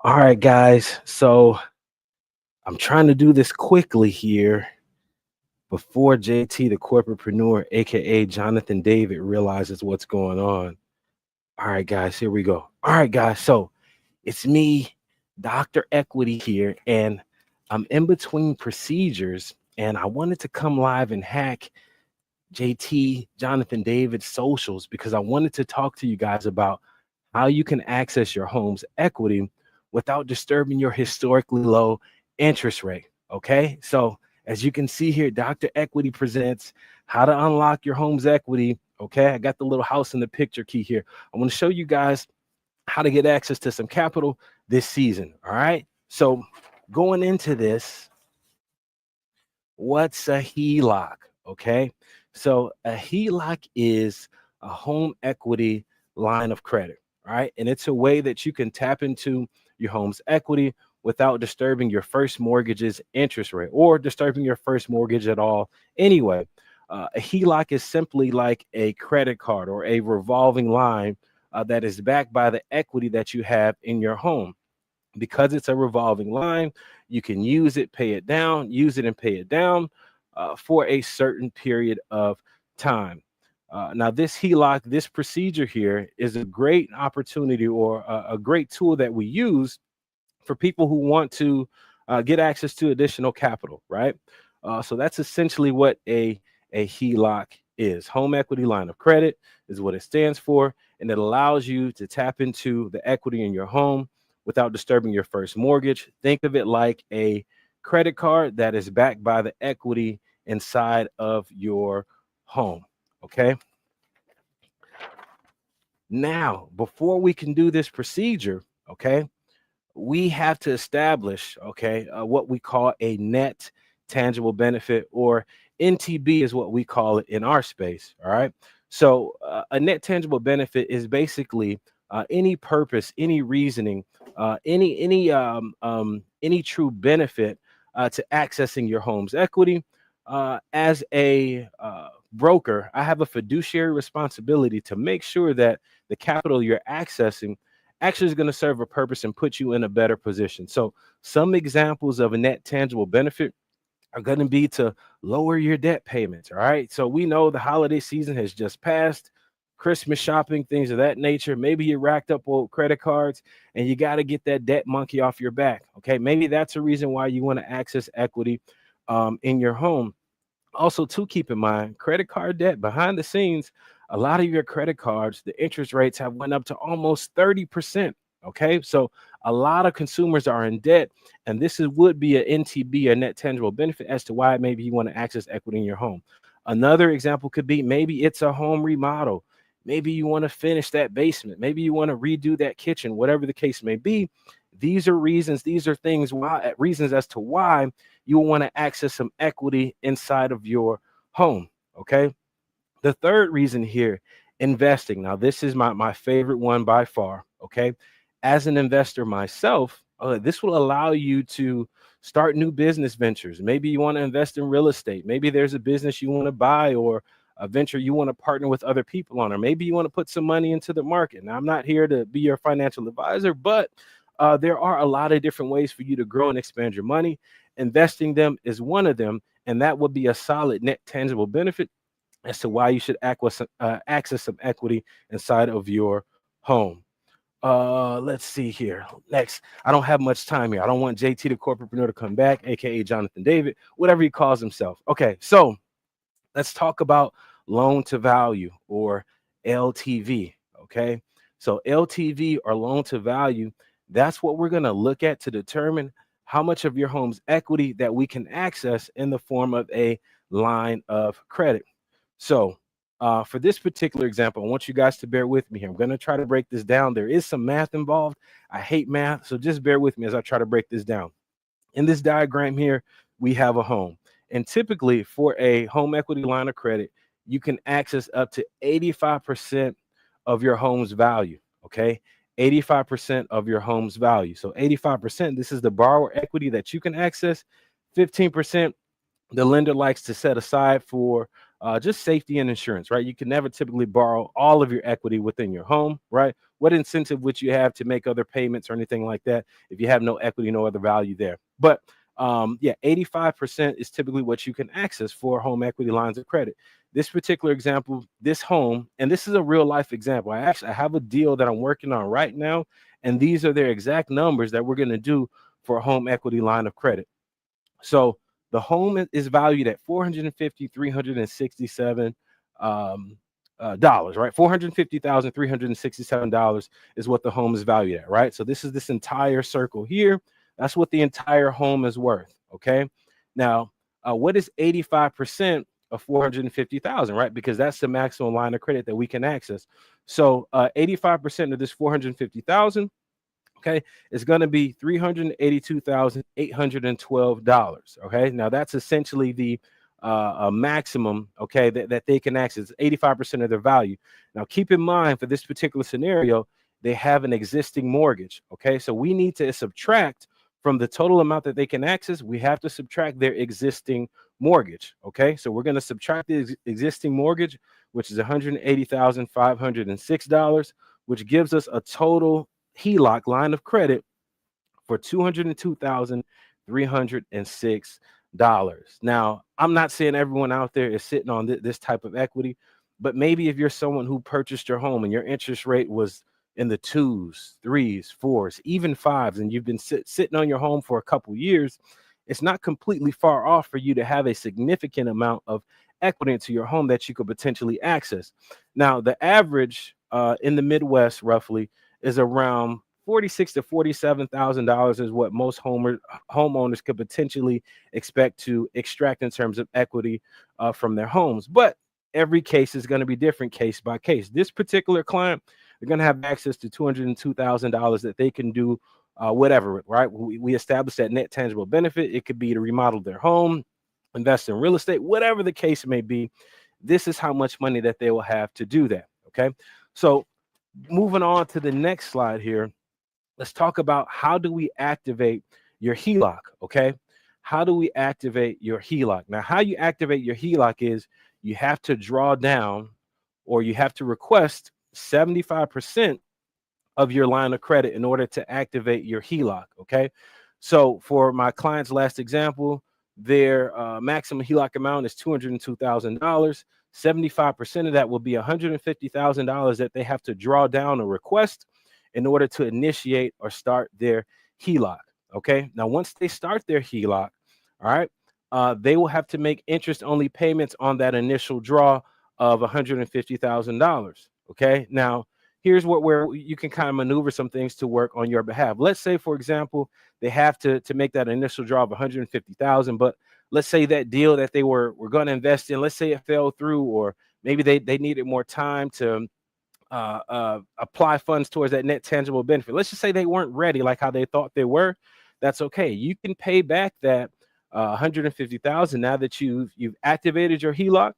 All right, guys. So I'm trying to do this quickly here before JT, the corporatepreneur, aka Jonathan David, realizes what's going on. All right, guys, here we go. All right, guys. So it's me, Dr. Equity here, and I'm in between procedures, and I wanted to come live and hack JT, Jonathan David's socials because I wanted to talk to you guys about how you can access your home's equity without disturbing your historically low interest rate. Okay. So, as you can see here, Dr. Equity presents how to unlock your home's equity. Okay. I got the little house in the picture key here. I want to show you guys how to get access to some capital this season. All right. So, going into this, what's a HELOC? Okay. So, a HELOC is a home equity line of credit, right? And it's a way that you can tap into your home's equity without disturbing your first mortgage's interest rate or disturbing your first mortgage at all anyway. A HELOC is simply like a credit card or a revolving line that is backed by the equity that you have in your home. Because it's a revolving line, you can use it, pay it down, use it and pay it down for a certain period of time. Now, this HELOC, this procedure here is a great opportunity or a great tool that we use for people who want to get access to additional capital, right? So that's essentially what a HELOC is. Home equity line of credit is what it stands for, and it allows you to tap into the equity in your home without disturbing your first mortgage. Think of it like a credit card that is backed by the equity inside of your home. Okay. Now, before we can do this procedure, okay, we have to establish, okay, what we call a net tangible benefit, or NTB is what we call it in our space. All right. So a net tangible benefit is basically any purpose, any reasoning, any true benefit to accessing your home's equity. As a broker, I have a fiduciary responsibility to make sure that the capital you're accessing actually is going to serve a purpose and put you in a better position. So some examples of a net tangible benefit are going to be to lower your debt payments. All right. So we know the holiday season has just passed, Christmas shopping, things of that nature. Maybe you racked up old credit cards and you got to get that debt monkey off your back. Okay. Maybe that's a reason why you want to access equity in your home. Also, to keep in mind, credit card debt behind the scenes, a lot of your credit cards, the interest rates have went up to almost 30%. Okay, so a lot of consumers are in debt, and would be a NTB, a net tangible benefit, as to why maybe you want to access equity in your home. Another example could be maybe it's a home remodel. Maybe you want to finish that basement. Maybe you want to redo that kitchen, whatever the case may be. These are reasons, these are things why reasons as to why you want to access some equity inside of your home. Okay. The third reason here, investing. Now, this is my favorite one by far. Okay. As an investor myself, this will allow you to start new business ventures. Maybe you want to invest in real estate. Maybe there's a business you want to buy, or a venture you want to partner with other people on, or maybe you want to put some money into the market. Now, I'm not here to be your financial advisor, but there are a lot of different ways for you to grow and expand your money. Investing them is one of them, and that would be a solid net tangible benefit as to why you should access some equity inside of your home. Let's see here. Next, I don't have much time here. I don't want JT, the corporatepreneur, to come back, aka Jonathan David, whatever he calls himself. Okay, so let's talk about loan to value, or LTV. Okay. So LTV, or loan to value, that's what we're going to look at to determine how much of your home's equity that we can access in the form of a line of credit. So for this particular example, I want you guys to bear with me here. I'm going to try to break this down. There is some math involved. I hate math, so just bear with me as I try to break this down. In this diagram here, we have a home. And typically for a home equity line of credit, you can access up to 85% of your home's value. Okay. 85% of your home's value. So 85%, this is the borrower equity that you can access. 15%, the lender likes to set aside for just safety and insurance, right? You can never typically borrow all of your equity within your home, right? What incentive would you have to make other payments or anything like that if you have no equity, no other value there? But yeah, 85% is typically what you can access for home equity lines of credit. This particular example, this home, and this is a real life example. I have a deal that I'm working on right now, and these are their exact numbers that we're going to do for a home equity line of credit. So the home is valued at 450, 367 dollars, right? $450,367 is what the home is valued at, right? So this entire circle here. That's what the entire home is worth. Okay. Now, what is 85% of 450,000, right? Because that's the maximum line of credit that we can access. So 85% of this 450,000, okay, it's going to be $382,812. Okay, now that's essentially the maximum, okay, that they can access 85% of their value. Now keep in mind, for this particular scenario, they have an existing mortgage. Okay, so we need to subtract from the total amount that they can access. We have to subtract their existing mortgage. Okay, so we're going to subtract the existing mortgage, which is $180,506, which gives us a total HELOC line of credit for $202,306. Now, I'm not saying everyone out there is sitting on this type of equity, but maybe if you're someone who purchased your home and your interest rate was in the 2s, 3s, 4s, even 5s, and you've been sitting on your home for a couple years, it's not completely far off for you to have a significant amount of equity into your home that you could potentially access. Now, the average in the Midwest roughly is around $46,000 to $47,000 is what most homeowners could potentially expect to extract in terms of equity from their homes. But every case is going to be different, case by case. This particular client, they're going to have access to $202,000 that they can do whatever, right? We established that net tangible benefit. It could be to remodel their home, invest in real estate, whatever the case may be. This is how much money that they will have to do that. Okay, so moving on to the next slide here, let's talk about how do we activate your HELOC. Okay, how do we activate your HELOC? Now, how you activate your HELOC is you have to draw down, or you have to request 75% of your line of credit in order to activate your HELOC. Okay, so for my client's last example, their maximum HELOC amount is $202,000. 75% of that will be $150,000 that they have to draw down or request in order to initiate or start their HELOC. Okay, now once they start their HELOC, all right, they will have to make interest-only payments on that initial draw of $150,000. Okay, now here's where you can kind of maneuver some things to work on your behalf. Let's say, for example, they have to make that initial draw of $150,000, but let's say that deal that they were going to invest in, let's say it fell through, or maybe they needed more time to apply funds towards that net tangible benefit. Let's just say they weren't ready like how they thought they were. That's okay. You can pay back that $150,000 now that you've activated your HELOC,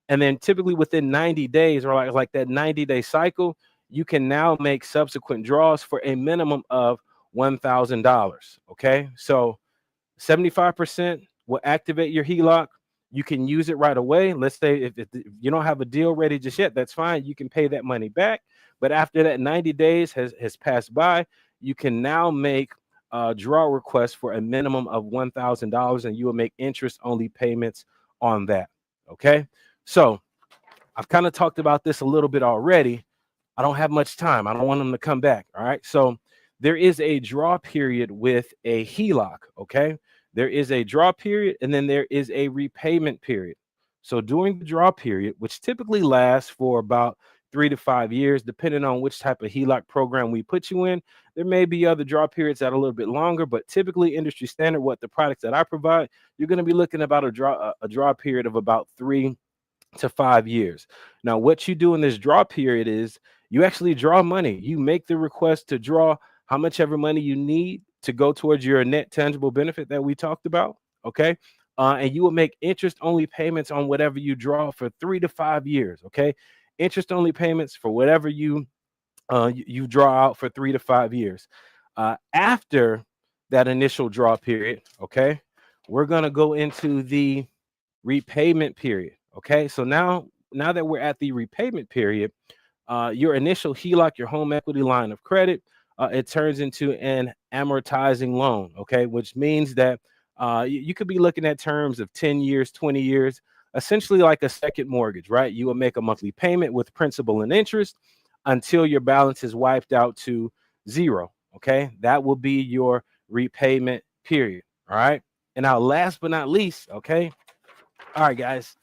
and then typically within 90 days, or like that 90-day cycle, you can now make subsequent draws for a minimum of $1,000. Okay, so 75% will activate your HELOC. You can use it right away. Let's say if you don't have a deal ready just yet, that's fine. You can pay that money back. But after that 90 days has passed by, you can now make draw requests for a minimum of $1,000, and you will make interest-only payments on that. Okay, so I've kind of talked about this a little bit already. I don't have much time. I don't want them to come back. All right, so there is a draw period with a HELOC. Okay, there is a draw period, and then there is a repayment period. So during the draw period, which typically lasts for about 3 to 5 years, depending on which type of HELOC program we put you in, there may be other draw periods that are a little bit longer, but typically industry standard, what the products that I provide, you're going to be looking about a draw period of about 3 to 5 years. Now, what you do in this draw period is you actually draw money. You make the request to draw how much ever money you need to go towards your net tangible benefit that we talked about. Okay, and you will make interest-only payments on whatever you draw for 3 to 5 years. Okay, interest-only payments for whatever you draw out for 3 to 5 years. After that initial draw period, okay, we're gonna go into the repayment period. Okay, so now that we're at the repayment period, your initial HELOC, your home equity line of credit, it turns into an amortizing loan. Okay, which means that you could be looking at terms of 10 years, 20 years, essentially like a second mortgage, right? You will make a monthly payment with principal and interest until your balance is wiped out to zero. Okay, that will be your repayment period. All right, and now last but not least, okay, all right, guys,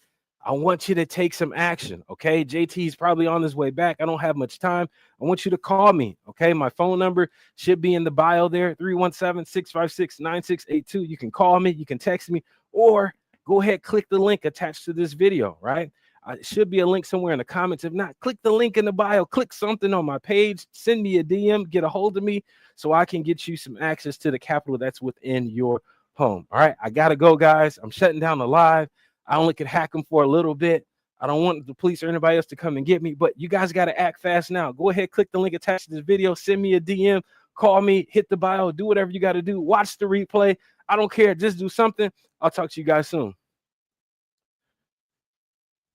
I want you to take some action. Okay, JT is probably on his way back. I don't have much time. I want you to call me. Okay, my phone number should be in the bio there, 317-656-9682. You can call me, you can text me, or go ahead, click the link attached to this video, right? It should be a link somewhere in the comments. If not, click the link in the bio, click something on my page, send me a DM, get a hold of me so I can get you some access to the capital that's within your home. All right, I gotta go, guys. I'm shutting down the live. I only could hack them for a little bit. I don't want the police or anybody else to come and get me, but you guys got to act fast now. Go ahead, click the link attached to this video, send me a DM, call me, hit the bio, do whatever you got to do. Watch the replay. I don't care. Just do something. I'll talk to you guys soon.